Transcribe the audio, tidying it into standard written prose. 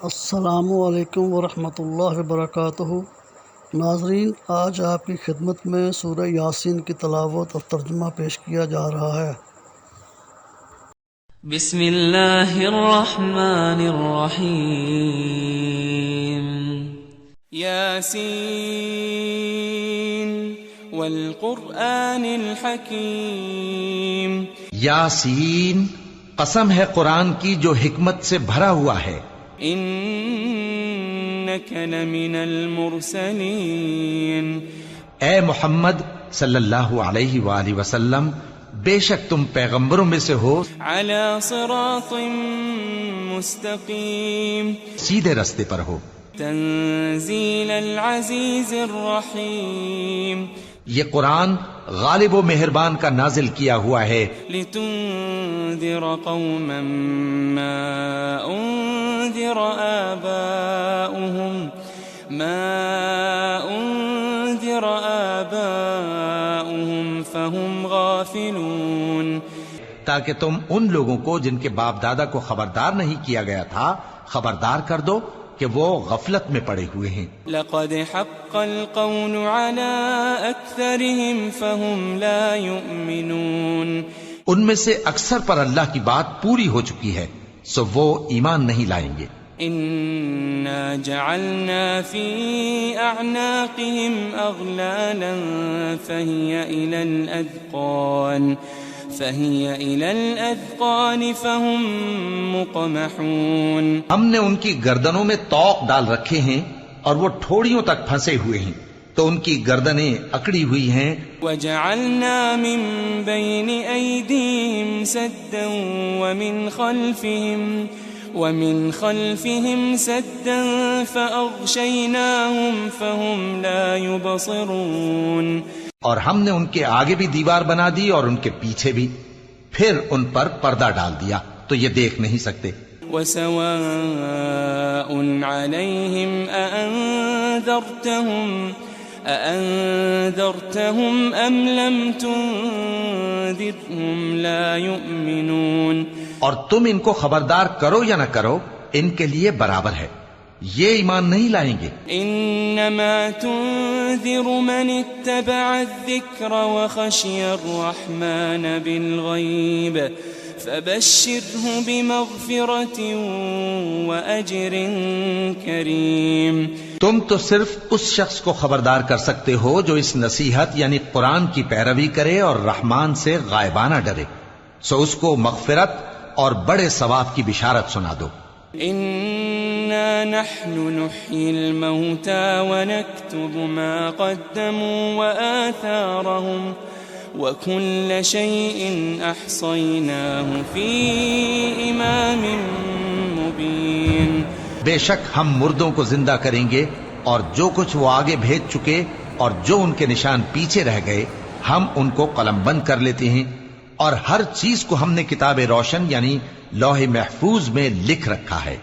السلام علیکم ورحمۃ اللہ وبرکاتہ۔ ناظرین، آج آپ کی خدمت میں سورہ یاسین کی تلاوت اور ترجمہ پیش کیا جا رہا ہے۔ بسم اللہ الرحمن الرحیم۔ یاسین والقرآن الحکیم۔ یاسین، قسم ہے قرآن کی جو حکمت سے بھرا ہوا ہے۔ انک لمن المرسلین۔ اے محمد صلی اللہ علیہ وآلہ وسلم، بے شک تم پیغمبروں میں سے ہو، علی صراط مستقیم، سیدھے رستے پر ہو۔ تنزیل العزیز الرحیم۔ یہ قرآن غالب و مہربان کا نازل کیا ہوا ہے، لتنذر قوما ما انذر آباؤهم فهم غافلون۔ تاکہ تم ان لوگوں کو جن کے باپ دادا کو خبردار نہیں کیا گیا تھا خبردار کر دو کہ وہ غفلت میں پڑے ہوئے ہیں۔ لقد حق القول على اکثرهم فهم لا يؤمنون۔ ان میں سے اکثر پر اللہ کی بات پوری ہو چکی ہے، سو وہ ایمان نہیں لائیں گے۔ انا جعلنا في اعناقهم اغلالا فهي الى الاذقان فهم مقمحون۔ ہم نے ان کی گردنوں میں طوق ڈال رکھے ہیں اور وہ ٹھوڑیوں تک پھنسے ہوئے ہیں، تو ان کی گردنیں اکڑی ہوئی ہیں۔ وجعلنا من بين ايديهم سدا ومن خلفهم سدا فأغشيناهم فهم لا يبصرون۔ اور ہم نے ان کے آگے بھی دیوار بنا دی اور ان کے پیچھے بھی، پھر ان پر پردہ ڈال دیا تو یہ دیکھ نہیں سکتے۔ وسواء عليهم أأنذرتهم أم لم تنذرهم لا يؤمنون۔ اور تم ان کو خبردار کرو یا نہ کرو، ان کے لیے برابر ہے، یہ ایمان نہیں لائیں گے۔ انما تنذر من اتبع الذکر وخشی الرحمن بالغیب فبشره بمغفرة وأجر کریم۔ تم تو صرف اس شخص کو خبردار کر سکتے ہو جو اس نصیحت یعنی قرآن کی پیروی کرے اور رحمان سے غائبانہ ڈرے، سو اس کو مغفرت اور بڑے ثواب کی بشارت سنا دو۔ انا نحن نحيي الموتى ونكتب ما قدموا وآثارهم وكل شيء احصيناه في امام مبين۔ بے شک ہم مردوں کو زندہ کریں گے اور جو کچھ وہ آگے بھیج چکے اور جو ان کے نشان پیچھے رہ گئے ہم ان کو قلم بند کر لیتے ہیں، اور ہر چیز کو ہم نے کتاب روشن یعنی لوح محفوظ میں لکھ رکھا ہے۔